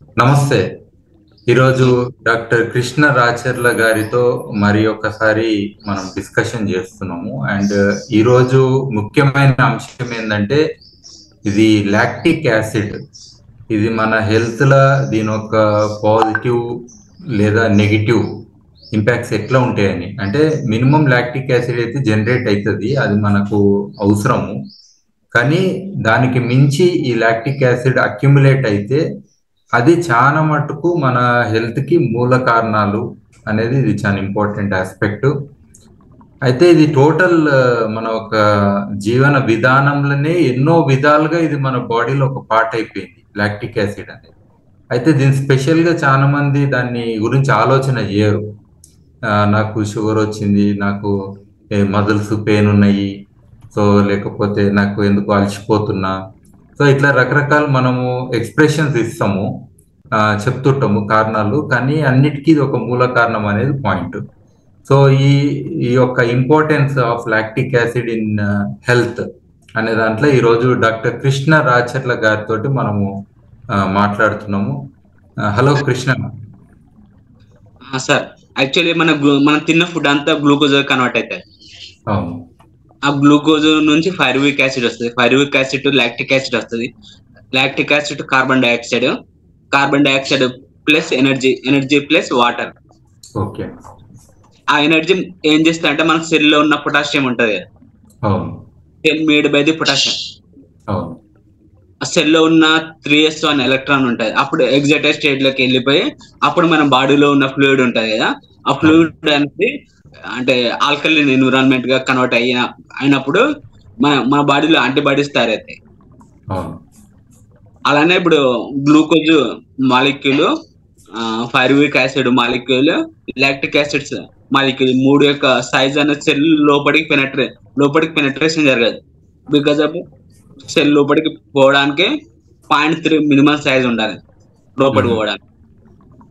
నమస్తే. ఈరోజు డాక్టర్ కృష్ణ రాచర్ల గారితో మరి ఒకసారి మనం డిస్కషన్ చేస్తున్నాము. అండ్ ఈరోజు ముఖ్యమైన అంశం ఏంటంటే ఇది లాక్టిక్ యాసిడ్. ఇది మన హెల్త్‌ల దీని ఒక పాజిటివ్ లేదా నెగటివ్ ఇంపాక్ట్స్ ఎట్లా ఉంటాయని. అంటే మినిమం లాక్టిక్ యాసిడ్ అయితే జనరేట్ అవుతుంది, అది మనకు అవసరము. కానీ దానికి మించి ఈ లాక్టిక్ యాసిడ్ అక్యుములేట్ అయితే అది చాలా మటుకు మన హెల్త్కి మూల కారణాలు అనేది ఇది చాలా ఇంపార్టెంట్ ఆస్పెక్ట్. అయితే ఇది టోటల్ మన ఒక జీవన విధానంలోనే ఎన్నో విధాలుగా ఇది మన బాడీలో ఒక పార్ట్ అయిపోయింది లాక్టిక్ యాసిడ్ అనేది. అయితే దీని స్పెషల్గా చాలా మంది దాన్ని గురించి ఆలోచన చేయరు. నాకు షుగర్ వచ్చింది, నాకు మజిల్స్ పెయిన్ ఉన్నాయి, సో లేకపోతే నాకు ఎందుకు అలసిపోతున్నా, సో ఇట్లా రకరకాల మనము ఎక్స్ప్రెషన్స్ ఇస్తాము, చెప్తుంటాము కారణాలు. కానీ అన్నిటికీ ఇది ఒక మూల కారణం అనేది పాయింట్. సో ఈ ఈ యొక్క importance of lactic acid in health అనే దాంట్లో ఈరోజు డాక్టర్ కృష్ణ రాచర్ల గారితో మనము మాట్లాడుతున్నాము. హలో కృష్ణ. సార్, యాక్చువల్లీ మనం తిన్న ఫుడ్ అంతా గ్లూకోజ్ కన్వర్ట్ అవుతుంది. అవును. ఆ గ్లూకోజ్ నుంచి ఫైరువిక్ యాసిడ్ వస్తుంది, ఫైరువిక్ యాసిడ్ టు లాక్టిక్ యాసిడ్ వస్తుంది, lactic acid carbon dioxide, carbon dioxide plus energy, energy plus water. Okay. ఆ ఎనర్జీ ఏం చేస్తా అంటే మన సెల్ లో ఉన్న పొటాషియం ఉంటది, cell made by the potassium. ఆ సెల్ లో ఉన్న 3s1 ఎలక్ట్రాన్ ఉంటది, అప్పుడు ఎగ్జైటెడ్ స్టేట్ లోకి వెళ్ళిపోయి అప్పుడు మన బాడీలో ఉన్న ఫ్లూయిడ్ ఉంటది కదా, ఆ ఫ్లూయిడ్ అనేది అంటే ఆల్కలిన్ ఎన్విరాన్మెంట్ గా కన్వర్ట్ అయినప్పుడు మన బాడీలో యాంటీబాడీస్ తయారవుతాయి. అలానే ఇప్పుడు glucose molecule, pyruvic acid molecule, lactic acids molecule మూడు యొక్క సైజ్ అనేది సెల్ లోపలికి పెనట్రేషన్ జరగదు. బికాజ్ ఆఫ్ సెల్ లోపలికి పోవడానికి 0.3 మినిమం సైజ్ ఉండాలి లోపలికి పోవడానికి.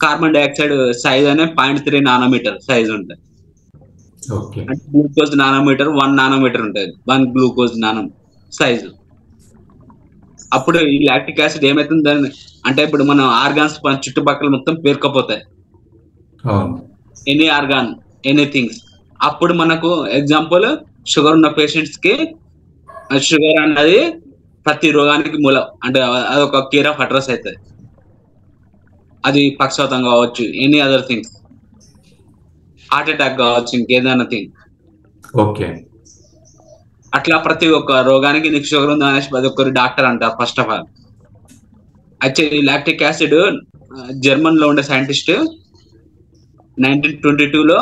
కార్బన్ డైఆక్సైడ్ సైజ్ అనే 0.3 నానోమీటర్ సైజ్ ఉంటుంది. అంటే గ్లూకోజ్ నానోమీటర్ 1 నానోమీటర్ ఉంటుంది, 1 గ్లూకోజ్ నానో సైజు. అప్పుడు ఈ లాక్టిక్ యాసిడ్ ఏమైతుంది అంటే ఇప్పుడు మన ఆర్గాన్స్ చుట్టుపక్కల మొత్తం పేరుకపోతాయి, ఎనీ ఆర్గాన్, ఎనీథింగ్స్. అప్పుడు మనకు ఎగ్జాంపుల్ షుగర్ ఉన్న పేషెంట్స్ కి షుగర్ అన్నది ప్రతి రోగానికి మూలం, అంటే అదొక కేర్ ఆఫ్ అడ్రస్ అవుతుంది. అది పక్షవాతం కావచ్చు, any other things, heart attack కావచ్చు, ఇంకేదైనా థింగ్. ఓకే. అట్లా ప్రతి ఒక్క రోగానికి నీకు షుగర్ ఉంది అనేసి ప్రతి ఒక్కరు డాక్టర్ అంటారు first of all. Actually lactic acid German లో ఉండే సైంటిస్ట్ 1922లో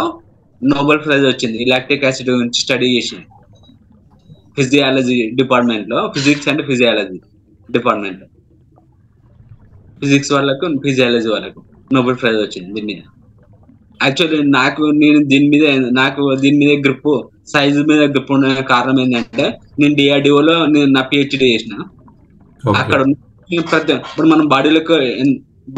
నోబెల్ ప్రైజ్ వచ్చింది ఈ లాక్టిక్ యాసిడ్ గురించి స్టడీ చేసి. ఫిజియాలజీ డిపార్ట్మెంట్ లో, ఫిజిక్స్ అండ్ ఫిజియాలజీ డిపార్ట్మెంట్ లో, ఫిజిక్స్ వాళ్ళకు ఫిజియాలజీ వాళ్ళకు నోబెల్ ప్రైజ్ వచ్చింది దీని మీద. యాక్చువల్లీ నేను దీని మీద గ్రిప్, సైజు మీద గ్రిప్ ఉండే కారణం ఏంటంటే నేను డిఆర్డిఓలో నా పిహెచ్డి చేసిన. అక్కడ ఇప్పుడు మన బాడీలోకి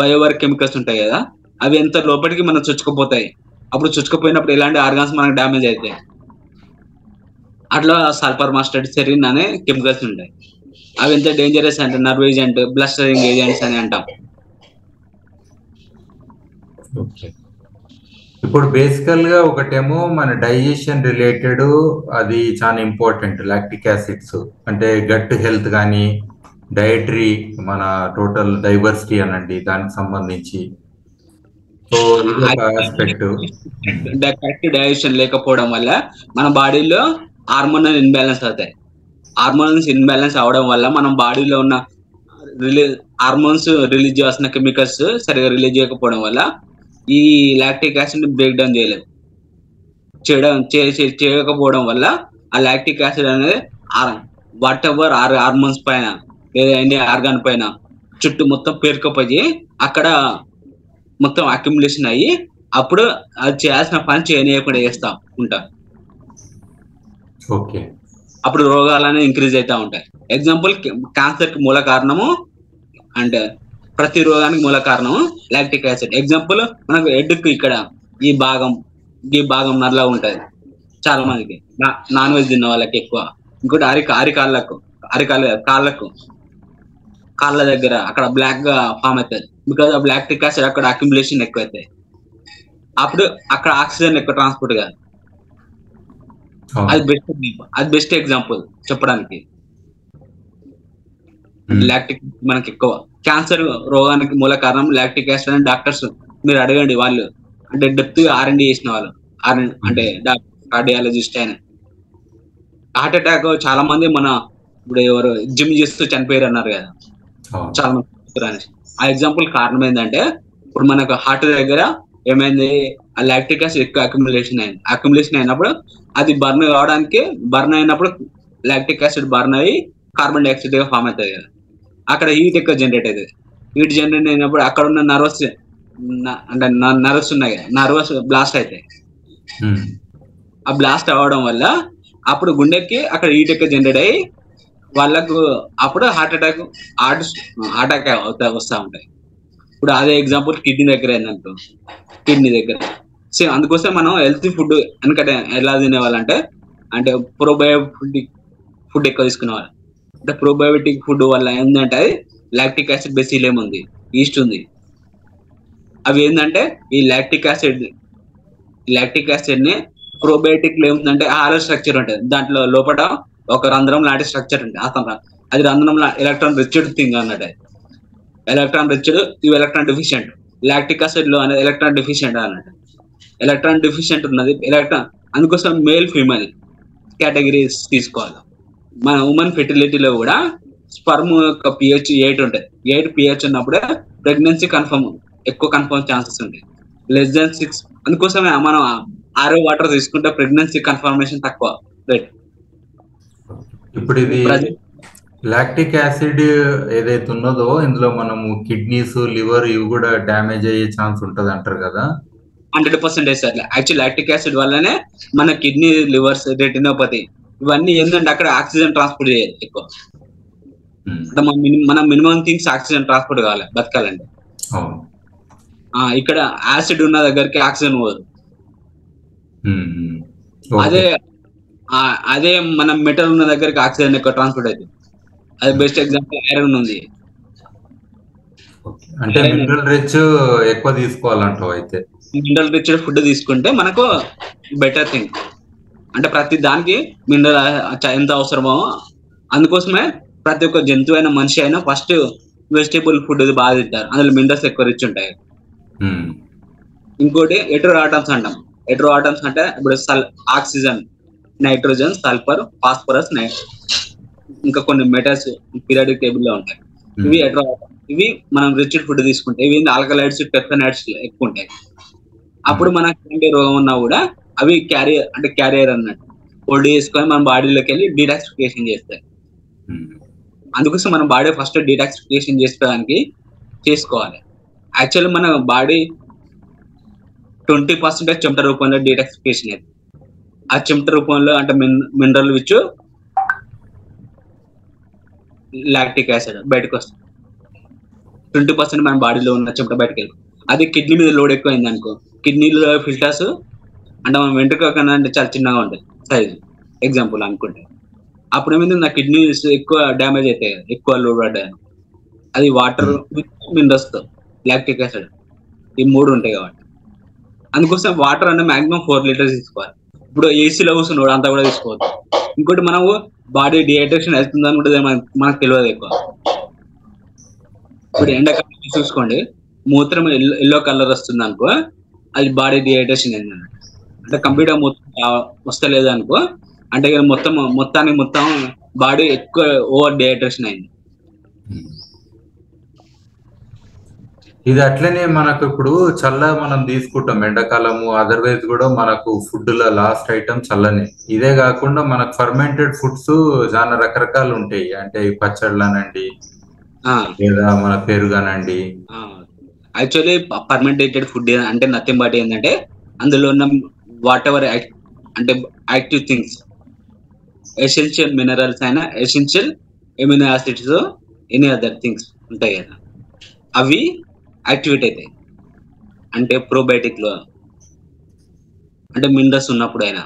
బయోవర్ కెమికల్స్ ఉంటాయి కదా, అవి ఎంత లోపలికి మనం చొచ్చుకుపోతాయి. అప్పుడు చొచ్చుకుపోయినప్పుడు ఎలాంటి ఆర్గాన్స్ మనకు డ్యామేజ్ అవుతాయి. అట్లా సల్ఫర్ మాస్టర్డ్, సెరిన్ అనే కెమికల్స్ ఉంటాయి. అవి ఎంత డేంజరస్ అంటే నర్వ్ ఏజెంట్, బ్లస్టరింగ్ ఏజెంట్స్ అని అంటాం. ఇప్పుడు బేసికల్ గా ఒకటేమో మన డైజెషన్ రిలేటెడ్, అది చాలా ఇంపార్టెంట్ లాక్టిక్ యాసిడ్స్. అంటే గట్ హెల్త్ కానీ డైటరీ, మన టోటల్ డైవర్సిటీ అనండి దానికి సంబంధించి. సో ఇది ఒక ఆస్పెక్ట్. కరెక్ట్ డైజెషన్ లేకపోవడం వల్ల మన బాడీలో హార్మోనల్ ఇన్బ్యాలెన్స్ అవుతాయి. హార్మోన్స్ ఇన్బ్యాలెన్స్ అవడం వల్ల మన బాడీలో ఉన్న హార్మోన్స్ రిలీజ్ చేయాల్సిన కెమికల్స్ సరిగా రిలీజ్ చేయకపోవడం వల్ల ఈ లాక్టిక్ యాసిడ్ బ్రేక్ డౌన్ చేయకపోవడం వల్ల ఆ లాక్టిక్ యాసిడ్ అనేది వాట్ ఎవర్ హార్మోన్స్ పైన లేదా ఎనీ ఆర్గాన్ పైన చుట్టూ మొత్తం పేరుకపోయి అక్కడ మొత్తం అక్యుములేషన్ అయ్యి అప్పుడు అది చేయాల్సిన పని చేయనీయకుండా చేస్తా ఉంటా. అప్పుడు రోగాలనే ఇంక్రీజ్ అవుతా ఉంటాయి. ఎగ్జాంపుల్ క్యాన్సర్ కి మూల కారణము, అంటే ప్రతి రోగానికి మూల కారణము లాక్టిక్ యాసిడ్. ఎగ్జాంపుల్ మనకు హెడ్కి ఇక్కడ ఈ భాగం నల్లగా ఉంటది చాలా మందికి, నాన్ వెజ్ తిన్న వాళ్ళకి ఎక్కువ. ఇంకోటి కాళ్ళకు కాళ్ళ దగ్గర అక్కడ బ్లాక్ గా ఫామ్ అవుతుంది. బికాస్ ఆఫ్ లాక్టిక్ యాసిడ్ అక్కడ అక్యుములేషన్ ఎక్కువ అవుతాయి. అప్పుడు అక్కడ ఆక్సిజన్ ఎక్కువ ట్రాన్స్పోర్ట్ కాదు. అది బెస్ట్ ఎగ్జాంపుల్ చెప్పడానికి. లాక్టిక్ మనకి ఎక్కువ క్యాన్సర్ రోగానికి మూల కారణం లాక్టిక్ యాసిడ్ అని డాక్టర్స్ మీరు అడగండి, వాళ్ళు అంటే డెప్త్ R&D చేసిన వాళ్ళు, అంటే కార్డియాలజిస్ట్ అయినా. హార్ట్ అటాక్ చాలా మంది మన ఇప్పుడు ఎవరు జిమ్ చేస్తూ చనిపోయారు అన్నారు కదా, చాలా మంది. ఆ ఎగ్జాంపుల్ కారణం ఏంటంటే ఇప్పుడు మనకు హార్ట్ దగ్గర ఏమైంది, ఆ లాక్టిక్ యాసిడ్ ఎక్కువ అక్యుములేషన్ అయినప్పుడు అది బర్న్ అయినప్పుడు లాక్టిక్ యాసిడ్ బర్న్ అయ్యి కార్బన్ డైఆక్సైడ్ గా ఫామ్ అవుతుంది కదా, అక్కడ హీట్ ఎక్కువ జనరేట్ అవుతుంది. హీట్ జనరేట్ అయినప్పుడు అక్కడ ఉన్న నర్వస్ అంటే నర్వస్ ఉన్నాయి కదా, నర్వస్ బ్లాస్ట్ అవుతాయి. ఆ బ్లాస్ట్ అవ్వడం వల్ల అప్పుడు గుండెకి అక్కడ హీట్ ఎక్కువ జనరేట్ అయ్యి వాళ్ళకు అప్పుడు హార్ట్ అటాక్ వస్తూ ఉంటాయి. ఇప్పుడు అదే ఎగ్జాంపుల్ కిడ్నీ దగ్గర ఏంటంటూ, కిడ్నీ దగ్గర సేమ్. అందుకోసం మనం హెల్తీ ఫుడ్ ఎందుకంటే ఎలా తినేవాళ్ళంటే అంటే ప్రోబయోటిక్ ఫుడ్ ఎక్కువ తీసుకునేవాళ్ళు. అంటే ప్రోబయోటిక్ ఫుడ్ వల్ల ఏంటంటే అది లాక్టిక్ యాసిడ్ బెసిలియం ఉంది, ఈస్ట్ ఉంది. అవి ఏంటంటే ఈ లాక్టిక్ యాసిడ్ ని ప్రోబయోటిక్ లో ఏముందంటే హాలో స్ట్రక్చర్ ఉంటుంది, దాంట్లో లోపల ఒక రంధ్రం లాంటి స్ట్రక్చర్ ఉంటుంది. అది రంధ్రం ఎలక్ట్రాన్ రిచ్డ్ థింగ్ అన్నట్టు. ఎలక్ట్రాన్ రిచ్డ్, ఇవి ఎలక్ట్రాన్ డెఫిషియెంట్. లాక్టిక్ యాసిడ్ లో అనేది ఎలక్ట్రాన్ డెఫిషియెంట్ అన్నట్టు. ఎలక్ట్రాన్ డెఫిషియెంట్ ఉన్నది అందుకోసం మేల్ ఫీమేల్ కేటగిరీస్ తీసుకోవాలి. మన ఉమెన్ ఫెర్టిలిటీలో కూడా స్పర్మ్ యొక్క pH 8 ఉంటుంది. 8 pH ఉన్నప్పుడే ప్రెగ్నెన్సీ ఎక్కువ కన్ఫర్మ్ ఛాన్సెస్ ఉంటాయి. Less than 6. అందుకోసమే మనం RO వాటర్ తీసుకుంటే ప్రెగ్నెన్సీ కన్ఫర్మేషన్ తక్కువ రేట్. ఇప్పుడు ఇది లాక్టిక్ యాసిడ్ ఏదైతే ఉన్నదో ఇందులో మనము కిడ్నీస్, లివర్ ఇవి కూడా డ్యామేజ్ అయ్యే ఛాన్స్ ఉంటుంది అంటారు కదా. 100% సార్. యాక్చువల్ లాక్టిక్ యాసిడ్ వల్లనే మన కిడ్నీ, లివర్స్, రెటినోపతి ఇవన్నీ ఏంటంటే అక్కడ ఆక్సిజన్ ట్రాన్స్పోర్ట్ చేయాలి ఎక్కువ. అంటే మన మినిమం థింగ్స్ ఆక్సిజన్ ట్రాన్స్పోర్ట్ కావాలి బతకాలంటే. ఇక్కడ యాసిడ్ ఉన్న దగ్గరికి ఆక్సిజన్ పోదు. అదే మనం మెటల్ ఉన్న దగ్గరికి ఆక్సిజన్ ఎక్కువ ట్రాన్స్పోర్ట్ అవుతుంది. అది బెస్ట్ ఎగ్జాంపుల్ ఐరన్ ఉంది. అంటే మినరల్ రిచ్ ఎక్కువ తీసుకోవాలంటావు. అయితే మినరల్ రిచ్ ఫుడ్ తీసుకుంటే మనకు బెటర్ థింగ్. అంటే ప్రతి దానికి మినరల్ ఎంత అవసరమో అందుకోసమే ప్రతి ఒక్క జంతువు అయినా మనిషి అయినా ఫస్ట్ వెజిటేబుల్ ఫుడ్ బాగా తింటారు, అందులో మినరల్స్ ఎక్కువ రిచ్ ఉంటాయి. ఇంకోటి హెటెరోఆటమ్స్ అంటాం. హెటెరోఆటమ్స్ అంటే ఇప్పుడు ఆక్సిజన్, నైట్రోజన్, సల్ఫర్, ఫాస్ఫరస్, ఇంకా కొన్ని మెటల్స్ పీరియాడిక్ టేబుల్ లో ఉంటాయి. ఇవి హెటెరోఆటమ్స్. ఇవి మనం రిచ్ ఫుడ్ తీసుకుంటే ఇవి ఆల్కలైడ్స్, పెప్టోనైడ్స్ ఎక్కువ ఉంటాయి. అప్పుడు మనకి రోగం ఉన్నా కూడా అవి క్యారియర్ అన్నట్టు హోల్డ్ చేసుకొని మన బాడీలోకి వెళ్ళి డీటాక్సిఫికేషన్ చేస్తాయి. అందుకోసం మన బాడీ ఫస్ట్ డీటాక్సిఫికేషన్ చేసుకోవాలి. యాక్చువల్లీ మన బాడీ 20% చెమట రూపంలో డీటాక్సిఫికేషన్ అయితే, ఆ చెమట రూపంలో అంటే మినరల్ విచ్ లాక్టిక్ యాసిడ్ బయటకు వస్తుంది. 20% మన బాడీలో ఉన్న చెమట బయటకు వెళ్ళి అది కిడ్నీ మీద లోడ్ ఎక్కువైంది అనుకో, కిడ్నీలో ఫిల్టర్స్ అంటే మన వెంట్రుక కన్నా అంటే చాలా చిన్నగా ఉంటుంది సైజు ఎగ్జాంపుల్ అనుకుంటే, అప్పుడు ఏమైంది నా కిడ్నీస్ ఎక్కువ డ్యామేజ్ అవుతాయి కదా, ఎక్కువ లోడ్ పడ్డాయి. అది వాటర్ మినరల్స్ తో లాక్టిక్ యాసిడ్ ఈ 3 ఉంటాయి కాబట్టి అందుకోసం వాటర్ అంటే మాక్సిమం 4 లీటర్స్ తీసుకోవాలి. ఇప్పుడు ఏసీలో కూర్చున్నాడు అంతా కూడా తీసుకోవద్దు. ఇంకోటి మనము బాడీ డిహైడ్రేషన్ అవుతుంది అనుకుంటే మనకు తెలియదు ఎక్కువ. ఇప్పుడు ఎండాకాలం చూసుకోండి, మూత్రం ఎల్లో కలర్ వస్తుంది అనుకో, అది బాడీ డిహైడ్రేషన్ అయింది. అంటే కంప్లీట్గా వస్తలేదు అనుకో, అంటే మొత్తం బాడీ ఎక్కువ ఓవర్ డిహైడ్రేషన్ అయింది. ఇది అట్లనే మనకు ఇప్పుడు మనం తీసుకుంటాం ఎండాకాలము, అదర్వైజ్ కూడా మనకు ఫుడ్ లో లాస్ట్ ఐటమ్ చల్లనే. ఇదే కాకుండా మనకు ఫర్మెంటెడ్ ఫుడ్స్ చాలా రకరకాలు ఉంటాయి. అంటే పచ్చళ్ళు అనండి, లేదా మన పెరుగనండి. యాక్చువల్లీ ఫర్మెంటేటెడ్ ఫుడ్ అంటే నథింగ్ బట్ ఏంటంటే అందులో ఉన్న వాట్ ఎవర్ అంటే యాక్టివ్ థింగ్స్, ఎసెన్షియల్ మినరల్స్ అయినా, essential amino acids, any other things ఉంటాయి కదా, అవి యాక్టివేట్ అవుతాయి. అంటే ప్రోబయోటిక్ లో అంటే మినరల్స్ ఉన్నప్పుడు అయినా,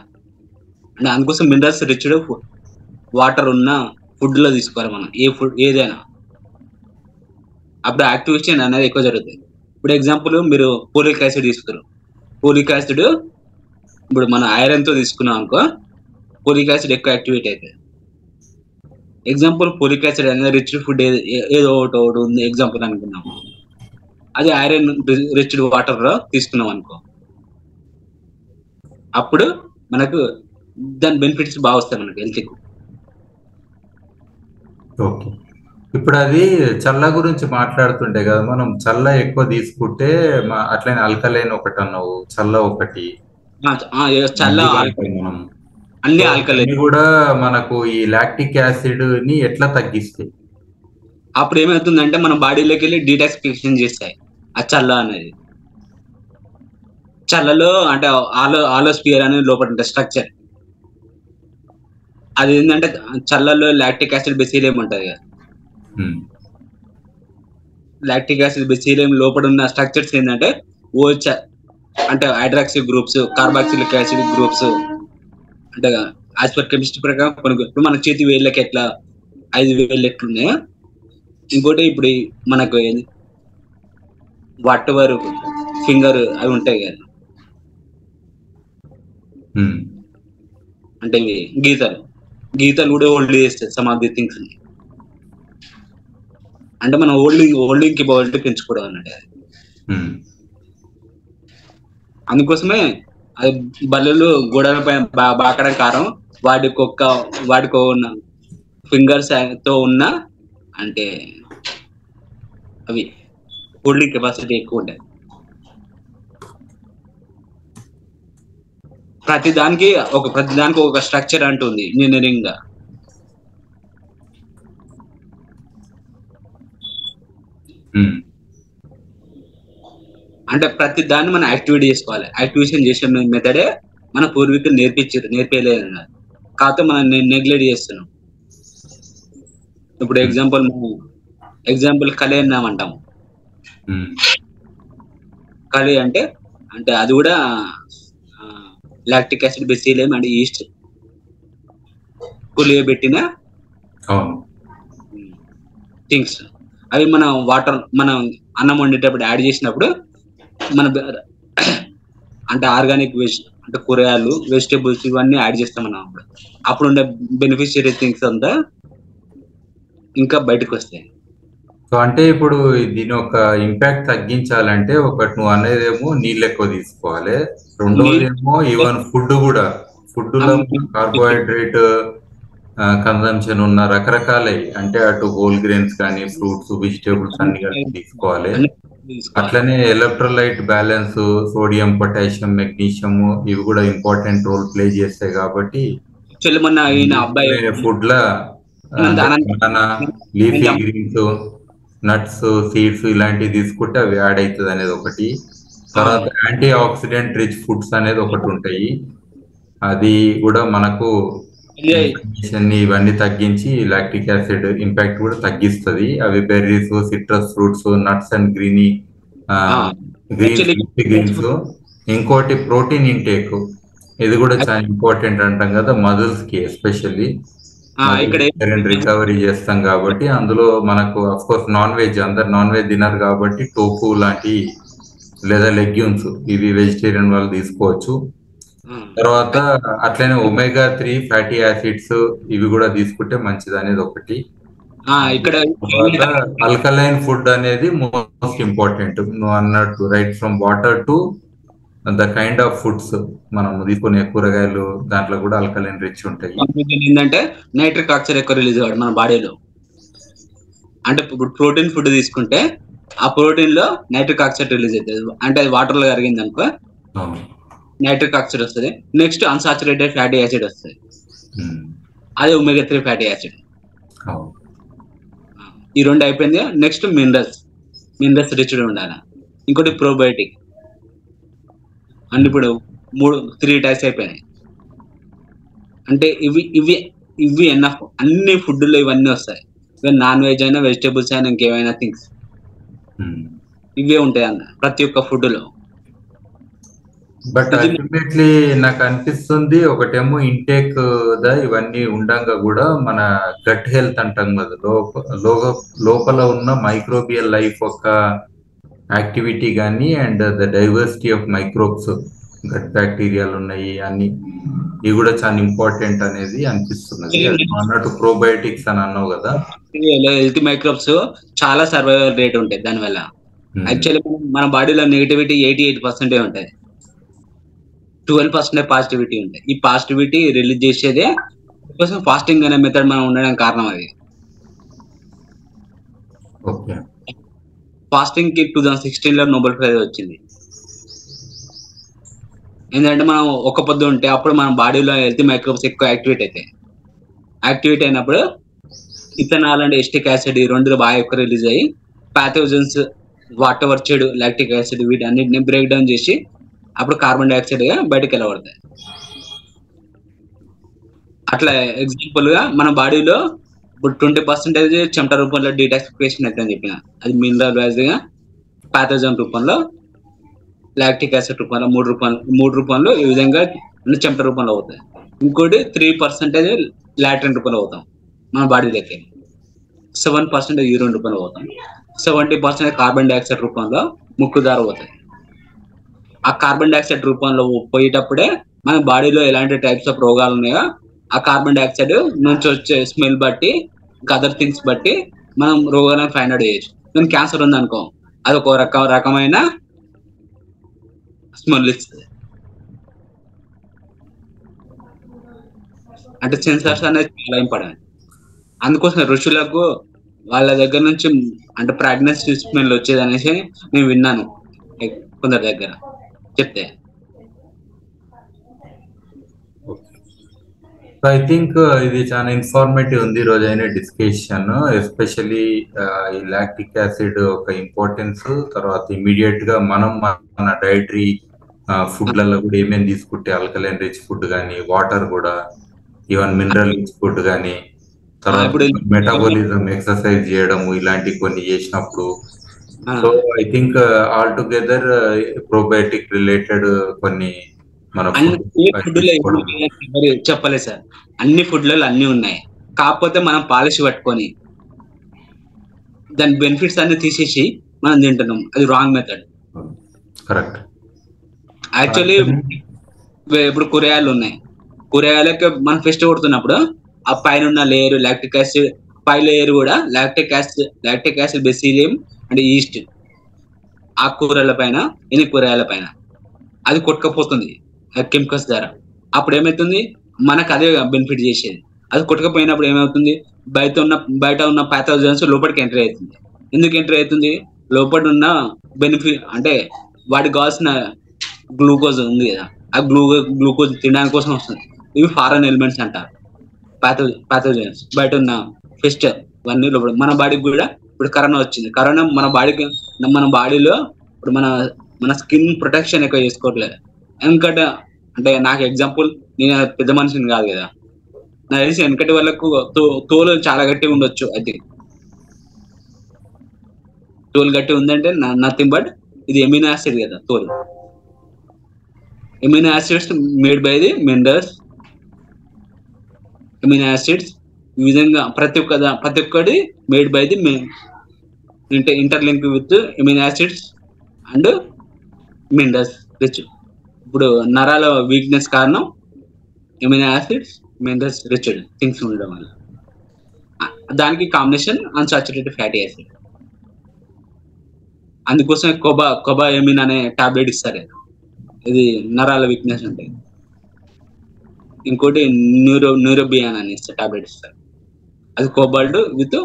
అంటే అందుకోసం మినరల్స్ రిచ్డ్ వాటర్ ఉన్న ఫుడ్ లో తీసుకోవాలి మనం. ఏ ఫుడ్ ఏదైనా అప్పుడు యాక్టివేషన్ అనేది ఎక్కువ జరుగుతుంది. ఇప్పుడు ఎగ్జాంపుల్ మీరు పోలిక్ యాసిడ్ తీసుకున్నారు. పోలిక్ యాసిడ్ ఇప్పుడు మనం ఐరన్ తో తీసుకున్నాం అనుకో, పోలిక్ యాసిడ్ ఎక్కువ యాక్టివేట్ అవుతుంది. ఎగ్జాంపుల్ పోలిక్ యాసిడ్ అనేది రిచ్ ఫుడ్ ఏదో ఒకటి ఉంది ఎగ్జాంపుల్ అనుకున్నాం, అది ఐరన్ రిచ్డ్ వాటర్ లో తీసుకున్నాం అనుకో, అప్పుడు మనకు దాని బెనిఫిట్స్ బాగా వస్తాయి మనకు హెల్త్ కు. ఓకే, ఇప్పుడు అది చల్ల గురించి మాట్లాడుతుంటే కదా, మనం చల్ల ఎక్కువ తీసుకుంటే అట్లనే ఆల్కలైన్ ఒకటి అన్నావు, చల్ల ఒకటి, చల్ల మనం అన్ని ఆల్కలైన్ కూడా మనకు ఈ లాక్టిక్ యాసిడ్ ని ఎట్లా తగ్గిస్తాయి? అప్పుడు ఏమవుతుందంటే మన బాడీలోకి వెళ్ళి డీటాక్సిఫికేషన్ చేస్తాయి ఆ చల్ల అనేది. చల్లలో అంటే ఆలోస్పియర్ అనేది లోపల ఉంటుంది స్ట్రక్చర్. అది ఏంటంటే చల్లలో లాక్టిక్ యాసిడ్ బెసిలియం ఉంటుంది కదా, లాక్టిక్ యాసిడ్ బెసిలియం లోపల ఉన్న స్ట్రక్చర్స్ ఏంటంటే ఓహెచ్ అంటే hydroxy groups, carboxylic acid groups, అంటే యాజ్ పర్ కెమిస్ట్రీ ప్రకారం కొన్ని మన చేతి వేళ్ళకి ఎట్లా 5 వేళ్ళు ఎట్లున్నాయో, ఇంకోటి ఇప్పుడు మనకు వాట్ ఎవర్ ఫింగర్ అవి ఉంటాయి కదా, అంటే గీతలు కూడా హోల్డ్ చేస్తాయి సమ్ ఆఫ్ ది థింగ్స్ ని. అంటే మనం హోల్డింగ్ కేపబిలిటీ పెంచుకోవడం అన్నట్టు అది. అందుకోసమే అది బల్లలు గోడల పైన బాకడం కారణం వాటికి ఉన్న ఫింగర్స్ తో ఉన్న అంటే అవి హోల్డింగ్ కెపాసిటీ ఎక్కువ ఉంటాయి. ప్రతిదానికి ఒక స్ట్రక్చర్ అంటుంది ఇంజనీరింగ్ గా. అంటే ప్రతి దాన్ని మనం యాక్టివేట్ చేసుకోవాలి. యాక్టివేషన్ చేసే మెథడే మన పూర్వీకులు నేర్పేయలేదు, కాకపోతే మనం నెగ్లెక్ట్ చేస్తున్నాం. ఇప్పుడు ఎగ్జాంపుల్ కలి అన్నామంటాము. కలి అంటే అది కూడా lactic acid bacillus and yeast పులియబెట్టిన థింగ్స్. అవి మనం అన్నం వండేటప్పుడు యాడ్ చేసినప్పుడు మన అంటే ఆర్గానిక్ అంటే కూరగాయలు, వెజిటేబుల్స్ ఇవన్నీ యాడ్ చేస్తాం మనం. అప్పుడు ఉండే బెనిఫిషియరీ థింగ్స్ అంతా ఇంకా బయటకు వస్తాయి. సో అంటే ఇప్పుడు దీని ఒక ఇంపాక్ట్ తగ్గించాలంటే ఒకటి నువ్వు అనేదేమో నీళ్ళు ఎక్కువ తీసుకోవాలి, రెండోది ఏమో ఈవెన్ ఫుడ్ లో కార్బోహైడ్రేట్ కన్సంప్షన్ ఉన్న రకరకాల, అంటే అటు హోల్ గ్రెయిన్స్ కానీ ఫ్రూట్స్ వెజిటేబుల్స్ అన్ని కలిపి తీసుకోవాలి. అట్లనే electrolyte balance, sodium potassium magnesium ఇవి కూడా ఇంపార్టెంట్ రోల్ ప్లే చేస్తాయి. కాబట్టి ఫుడ్ లా banana, leafy greens, nuts, seeds ఇలాంటివి తీసుకుంటే అవి యాడ్ అవుతుంది అనేది ఒకటి. తర్వాత యాంటీ ఆక్సిడెంట్ రిచ్ ఫుడ్స్ అనేది ఒకటి ఉంటాయి, అది కూడా మనకు ఇవన్నీ తగ్గించి లాక్టిక్ యాసిడ్ ఇంపాక్ట్ కూడా తగ్గిస్తుంది. అవి berries, citrus fruits, nuts and greens. ఇంకోటి ప్రోటీన్ ఇంటేక్, ఇది కూడా చాలా ఇంపార్టెంట్ అంటాం కదా మజిల్స్ కి, ఎస్పెషల్లీ రికవరీ చేస్తాం కాబట్టి. అందులో మనకు అఫ్ కోర్స్ నాన్ వెజ్, అందరు నాన్ వెజ్ తినరు కాబట్టి టోఫు లాంటి లేదా లెగ్యూమ్స్ ఇవి వెజిటేరియన్ వాళ్ళు తీసుకోవచ్చు. తర్వాత అట్లనే ఒమేగా 3 ఫ్యాటీ యాసిడ్స్ ఇవి కూడా తీసుకుంటే మంచిది అనేది ఒకటి. ఆల్కలైన్ ఫుడ్ అనేది మోస్ట్ ఇంపార్టెంట్, నువ్వు అన్నట్టు right from water to the kind of foods మనం తీసుకునే కూరగాయలు దాంట్లో కూడా ఆల్కలైన్ రిచ్ ఉంటాయి. ఏంటంటే నైట్రిక్ ఆక్సైడ్ ఎక్కువ రిలీజ్ అవ్వడం మన బాడీలో. అంటే ఇప్పుడు ప్రోటీన్ ఫుడ్ తీసుకుంటే ఆ ప్రోటీన్ లో నైట్రిక్ ఆక్సైడ్ రిలీజ్ అవుతుంది, అంటే అది వాటర్ లో కరిగింది అనుకో నైట్రిక్ ఆక్సైడ్ వస్తుంది. నెక్స్ట్ అన్సాచురేటెడ్ ఫ్యాటీ యాసిడ్ వస్తుంది, అదే ఒమేగా 3 ఫ్యాటీ యాసిడ్. ఈ రెండు అయిపోయింది. నెక్స్ట్ మినరల్స్ రిచ్డ్ ఉండాలి. ఇంకోటి ప్రోబయోటిక్. అన్ని ఇప్పుడు 3 టైప్స్ అయిపోయినాయి. అంటే ఇవి ఎన్ఎఫ్, అన్ని ఫుడ్లో ఇవన్నీ వస్తాయి. నాన్ వెజ్ అయినా వెజిటేబుల్స్ అయినా ఇంకేమైనా థింగ్స్ ఇవే ఉంటాయి అన్న ప్రతి ఒక్క ఫుడ్లో. బట్ ఇది అల్టిమేట్లీ నాకు అనిపిస్తుంది ఒకటేమో ఇంటేక్ ఇవన్నీ ఉండంగా కూడా మన గట్ హెల్త్ అంటాం కదా, లోపల ఉన్న మైక్రోబియల్ లైఫ్ యొక్క యాక్టివిటీ కానీ and the diversity of microbes, gut బ్యాక్టీరియాలు ఉన్నాయి అన్ని, ఇవి కూడా చాలా ఇంపార్టెంట్ అనేది అనిపిస్తున్నది. అది అన్నట్టు ప్రోబయోటిక్స్ అని అన్నావు కదా. హెల్త్ మైక్రోబ్స్ చాలా సర్వైవల్ రేట్ ఉంటాయి దానివల్ల. యాక్చువల్లీ మన బాడీలో నెగిటివిటీ 88% ఉంటాయి, 12% పాజిటివిటీ ఉంటాయి. ఈ పాజిటివిటీ రిలీజ్ చేసేదే కోసం ఫాస్టింగ్ అనే మెథడ్ మనం ఉండడానికి కారణం. అది ఓకే. ఫాస్టింగ్ కి 2016 లో నోబెల్ ప్రైజ్ వచ్చింది. ఎందుకంటే మనం ఒక పొద్దు ఉంటే అప్పుడు మన బాడీలో హెల్త్ మైక్రోబ్స్ ఎక్కువ యాక్టివేట్ అయినప్పుడు ఇథనాల్ అండ్ ఎస్టిక్ యాసిడ్ ఈ రెండు బాగా ఎక్కువ రిలీజ్ అయ్యి పాథోజన్స్ వాట్ ఎవర్ చెడు లాక్టిక్ యాసిడ్ వీటన్నిటిని బ్రేక్ డౌన్ చేసి అప్పుడు కార్బన్ డైఆక్సైడ్ గా బయటకు వెళ్ళబడతాయి. అట్లా ఎగ్జాంపుల్ గా మన బాడీలో ఇప్పుడు 20% చెమట రూపంలో డీటాక్సిఫికేషన్ అవుతుందని చెప్పిన, అది మినరల్ వైజ్ గా పాథోజన్ రూపంలో, లాక్టిక్ యాసిడ్ రూపంలో, మూడు రూపంలో ఈ విధంగా చెమట రూపంలో అవుతాయి. ఇంకోటి 3% లాట్రిన్ రూపంలో అవుతాం మన బాడీ దగ్గర, 7% యూరిన్ రూపంలో అవుతాం, 70% కార్బన్ డైఆక్సైడ్ రూపంలో ముక్కు ద్వారా పోతాయి. ఆ కార్బన్ డైఆక్సైడ్ రూపంలో పోయేటప్పుడే మన బాడీలో ఎలాంటి టైప్స్ ఆఫ్ రోగాలు ఉన్నాయో ఆ కార్బన్ డైఆక్సైడ్ నుంచి వచ్చే స్మెల్ బట్టి ఇంకా అదర్ థింగ్స్ బట్టి మనం రోగాలను ఫైండ్ అవుట్ చేయొచ్చు. కానీ క్యాన్సర్ ఉందనుకో, అది ఒక రకమైన స్మెల్ ఇస్తుంది. అంటే సెన్సార్స్ అనేది చాలా ఇంపార్టెంట్. అందుకోసం ఋషులకు వాళ్ళ దగ్గర నుంచి అంటే ప్రెగ్నెన్సీ స్మెల్ వచ్చేది అనేసి నేను విన్నాను కొందరి దగ్గర చెప్తే. ఐ థింక్ ఇది చాలా ఇన్ఫార్మేటివ్ ఉంది ఈ రోజు అయిన డిస్కషన్, ఎస్పెషల్లీ ఈ లాక్టిక్ యాసిడ్ ఒక ఇంపార్టెన్స్, తర్వాత ఇమీడియట్ గా మనం మన డైటరీ ఫుడ్లలో కూడా ఏమేమి తీసుకుంటే ఆల్కలైన్ రిచ్ ఫుడ్ కానీ, వాటర్ కూడా, ఈవెన్ మినరల్ రిచ్ ఫుడ్ కానీ, తర్వాత మెటబాలిజం ఎక్సర్సైజ్ చేయడము ఇలాంటి కొన్ని చేసినప్పుడు, so I think all together probiotic related కొన్ని మన చెప్పలేదు సార్. అన్ని ఫుడ్లలో అన్ని ఉన్నాయి, కాకపోతే మనం పాలిష్ పట్టుకొని దాని బెనిఫిట్స్ అన్ని తీసేసి మనం తింటున్నాం. అది రాంగ్ మెథడ్. కరెక్ట్. యాక్చువల్లీ ఇప్పుడు కూరగాయలు ఉన్నాయి, కూరగాయలకి మనం ఫెస్ట్ కొడుతున్నప్పుడు ఆ పైన ఉన్న లేయర్ లాక్టిక్ యాసిడ్, పై లేయర్ కూడా లాక్టిక్ యాసిడ్ బెసిలియం అంటే ఈస్ట్ ఆ కూరల పైన, ఎన్ని కూరగాయల పైన అది కొట్టుకపోతుంది కెమికల్స్ ద్వారా. అప్పుడు ఏమవుతుంది, మనకు అదే బెనిఫిట్ చేసేది. అది కొట్టుకపోయినప్పుడు ఏమవుతుంది, బయట ఉన్న పాథోజన్స్ లోపలికి ఎంటర్ అవుతుంది. ఎందుకు ఎంటర్ అవుతుంది, లోపల ఉన్న బెనిఫిట్ అంటే వాటికి కావాల్సిన గ్లూకోజ్ ఉంది కదా, ఆ గ్లూకోజ్ తినడానికి కోసం వస్తుంది. ఇవి ఫారెన్ ఎలిమెంట్స్ అంటారు, పాథోజన్స్. బయట ఉన్న ఫెస్ట్ ఇవన్నీ లోపల. మన బాడీకి కూడా ఇప్పుడు కరోనా వచ్చింది. కరోనా మన బాడీలో ఇప్పుడు మన స్కిన్ ప్రొటెక్షన్ ఎక్కువ చేసుకోవట్లేదు. ఎందుకంటే అంటే నాకు ఎగ్జాంపుల్, నేను పెద్ద మనిషిని కాదు కదా, నాకు తెలిసి వెనకటి వాళ్ళకు తోలు చాలా గట్టిగా ఉండొచ్చు. అయితే తోలు గట్టి ఉందంటే నథింగ్ బట్ ఇది ఎమినో యాసిడ్ కదా. తోలు amino acids made by the minerals. Amino acids ఈ విధంగా ప్రతి ఒక్కటి made by the interlink with amino acids and minerals rich. ఇప్పుడు నరాల వీక్నెస్ కారణం amino acids, minerals rich things ఉండడం వల్ల. దానికి కాంబినేషన్ అన్సాచురేటెడ్ ఫ్యాటీ యాసిడ్. అందుకోసం కొబా ఎమిన్ అనే టాబ్లెట్ ఇస్తారు, ఇది నరాల వీక్నెస్ ఉంటాయి. ఇంకోటి న్యూరోబియాన్ అని టాబ్లెట్ ఇస్తారు, అది cobalt with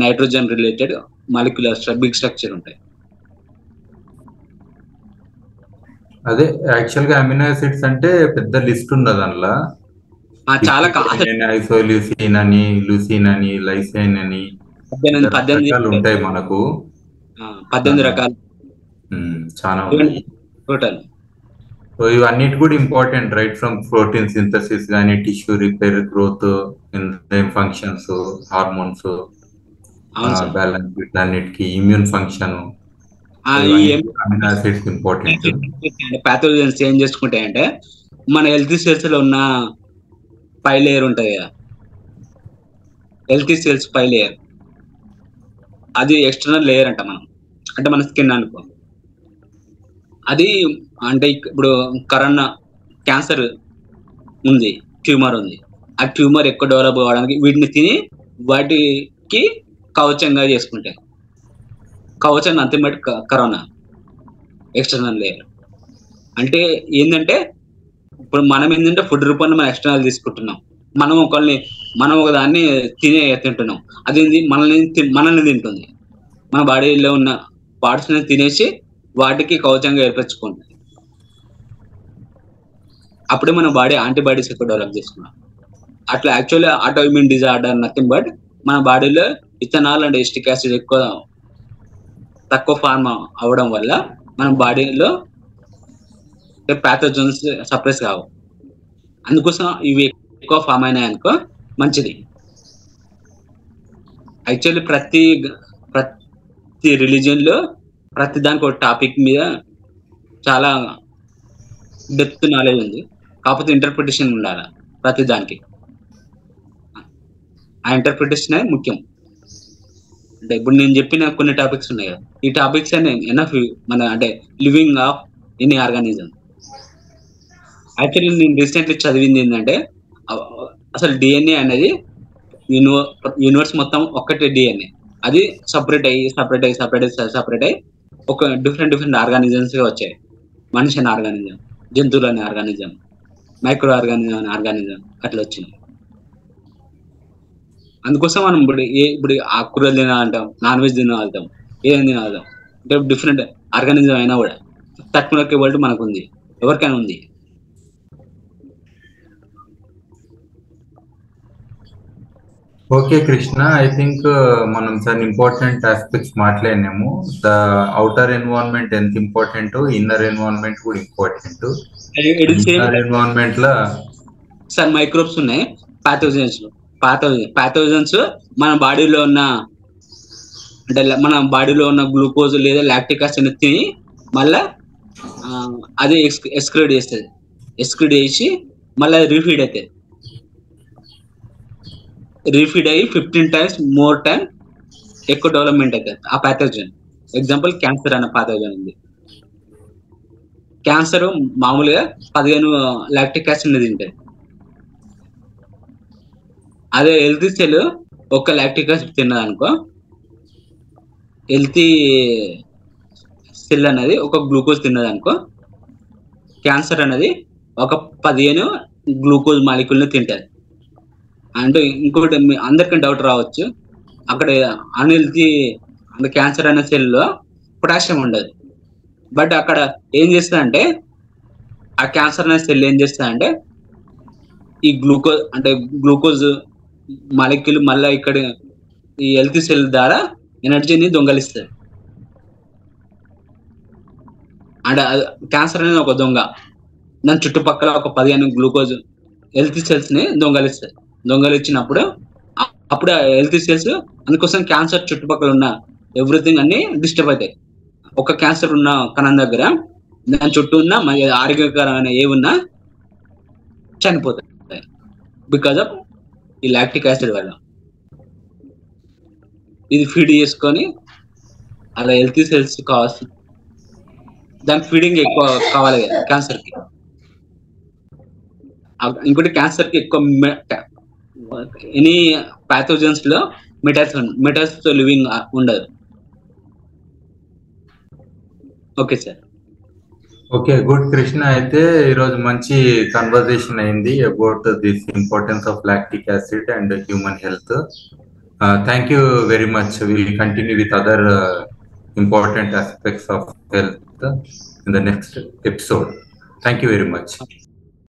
nitrogen related molecular big structure ఉంటాయి. అదే యాక్చువల్ గా అమినో యాసిడ్స్ అంటే పెద్ద లిస్ట్ ఉన్నది అందులో. చాలా ఐసోల్యూసిన్ అని, లుసిన్ అని, లైసైన్ అని 18 ఉంటాయి మనకు. 18 రకాలు చాలా ఉన్నాయి టోటల్. సో ఇవన్నిటి కూడా important, right from protein synthesis కానీ, tissue repair, growth, enzyme functions, hormones balance, వీటన్నిటికి ఇమ్యూన్ ఫంక్షన్, ఈ అమినో ఆసిడ్స్ ఇంపార్టెంట్. పాథోజన్స్ ఏం చేసుకుంటాయంటే మన హెల్తీ సెల్స్ లో ఉన్న పై లేయర్ ఉంటుంది కదా, హెల్తీ సెల్స్ పై లేయర్, అది ఎక్స్టర్నల్ లేయర్ అంట మనం, అంటే మన స్కిన్ అనుకో. అది అంటే ఇప్పుడు కరోనా క్యాన్సర్ ఉంది, ట్యూమర్ ఉంది, ఆ ట్యూమర్ ఎక్కువ డెవలప్ కావడానికి వీటిని తిని వాటికి కవచంగా చేసుకుంటాయి. కవచం nothing but corona external layer. అంటే ఏంటంటే ఇప్పుడు మనం ఏంటంటే ఫుడ్ రూపంలో మనం ఎక్స్టర్నల్ తీసుకుంటున్నాం, మనం ఒక దాన్ని తింటున్నాం, అది మనల్ని తింటుంది, మన బాడీలో ఉన్న పార్ట్స్ ని తినేసి వాటికి కవచంగా ఏర్పరచుకుంటుంది. అప్పుడే మన బాడీ యాంటీబాడీస్ ఎక్కువ డెవలప్ చేసుకున్నాం. అట్లా actually auto immune disorder nothing but మన బాడీలో ఇథనాల్ అండ్ ఎస్టిక్ యాసిడ్ తక్కువ ఫార్మ్ అవ్వడం వల్ల మన బాడీలో ప్యాథోజన్స్ సప్రెస్ కావు. అందుకోసం ఇవి ఎక్కువ ఫామ్ అయినాయి అనుకో మంచిది. యాక్చువల్లీ ప్రతి రిలీజియన్ లో ప్రతి దానికి ఒక టాపిక్ మీద చాలా డెప్త్ నాలెడ్జ్ ఉంది, కాకపోతే ఇంటర్ప్రిటేషన్ ఉండాలి ప్రతి దానికి. ఆ ఇంటర్ప్రిటేషన్ ముఖ్యం. అంటే ఇప్పుడు నేను చెప్పిన కొన్ని టాపిక్స్ ఉన్నాయి కదా, ఈ టాపిక్స్ అనే ఎనఫ్ మన అంటే living of any organism. Actually నేను రీసెంట్లీ చదివింది ఏంటంటే అసలు డిఎన్ఏ అనేది యూనివర్స్ మొత్తం ఒక్కటే డిఎన్ఏ, అది సపరేట్ అయ్యి ఒక డిఫరెంట్ ఆర్గానిజమ్స్ వచ్చాయి. మనిషి అనే ఆర్గానిజం, జంతువులు అనే ఆర్గానిజం, మైక్రో ఆర్గానిజం అనే ఆర్గానిజం అట్లా వచ్చింది. అందుకోసం మనం ఇప్పుడు ఆకుకూరలు తినాలంటాం, నాన్ వెజ్ తినాలంటాం, ఏదైనా తినాలంటాం, అంటే డిఫరెంట్ ఆర్గానిజం అయినా కూడా తట్టుకునే కేబిలిటీ మనకు ఉంది, ఎవరికైనా ఉంది. ఓకే కృష్ణ, ఐ థింక్ మనం చాలా ఇంపార్టెంట్ ఆస్పెక్ట్స్ మాట్లాడినాము. ద అవుటర్ ఎన్విరాన్మెంట్ ఎంత ఇంపార్టెంట్, ఇన్నర్ ఎన్విరాన్మెంట్ కూడా ఇంపార్టెంట్. ఇన్నర్ ఎన్విరాన్మెంట్ లో సార్ మైక్రోబ్స్ ఉన్నాయి, పాథోజన్స్ మన బాడీలో ఉన్న అంటే మన బాడీలో ఉన్న గ్లూకోజ్ లేదా లాక్టిక్ యాసిడ్ తిని మళ్ళా అదే ఎక్స్క్రీడ్ చేస్తుంది, ఎక్స్క్రీడ్ చేసి మళ్ళీ రీఫీడ్ అవుతుంది, రీఫీడ్ అయ్యి 15 times మోర్ టైం ఎక్కువ డెవలప్మెంట్ అవుతుంది ఆ పాథోజన్. ఎగ్జాంపుల్ క్యాన్సర్ అనే పాథోజన్ ఉంది. క్యాన్సర్ మామూలుగా 15 లాక్టిక్ యాసిడ్ తింటుంది. అదే హెల్తీ సెల్ ఒక్క లాక్టిక్ యాసిడ్ తిన్నదనుకో, హెల్తీ సెల్ అనేది ఒక గ్లూకోజ్ తిన్నదనుకో, క్యాన్సర్ అనేది ఒక 15 గ్లూకోజ్ మాలిక్యూల్ని తింటుంది. అంటే ఇంకొకటి అందరికీ డౌట్ రావచ్చు, అక్కడ అన్హెల్తీ అంటే క్యాన్సర్ అనే సెల్లో పొటాషియం ఉండదు, బట్ అక్కడ ఏం చేస్తుందంటే ఆ క్యాన్సర్ అనే సెల్ ఏం చేస్తుందంటే ఈ గ్లూకోజ్ మాలిక్యూల్ మళ్ళీ ఇక్కడ ఈ హెల్తీ సెల్ ద్వారా ఎనర్జీని దొంగలిస్తుంది. అంటే క్యాన్సర్ అనేది ఒక దొంగ, దాని చుట్టుపక్కల ఒక 15 గ్లూకోజ్ హెల్తీ సెల్స్ ని దొంగలిచ్చినప్పుడు అప్పుడు ఆ హెల్తీ సెల్స్, అందుకోసం క్యాన్సర్ చుట్టుపక్కల ఉన్న ఎవ్రీథింగ్ అన్ని డిస్టర్బ్ అవుతాయి. ఒక క్యాన్సర్ ఉన్న కణం దగ్గర దాని చుట్టూ ఉన్న ఆరోగ్యకరమైన ఏమున్నా చనిపోతాయి బికాజ్ ఆఫ్ ఈ లాక్టిక్ యాసిడ్ వల్ల. ఇది ఫీడ్ చేసుకొని అలా హెల్తీ సెల్స్ కావాల్సి, దానికి ఫీడింగ్ ఎక్కువ కావాలి కదా క్యాన్సర్ కి. ఇంకోటి క్యాన్సర్ కి ఎక్కువ ఎనీ పాథోజన్స్ లో మెటల్స్ తో లివింగ్ ఉండదు. Okay sir. Okay, good Krishna. అయితే ఈరోజు మంచి కన్వర్జేషన్ అయింది about this importance of lactic acid and human health. Thank you very much. Will continue with other important aspects of health in the next episode. Thank you very much.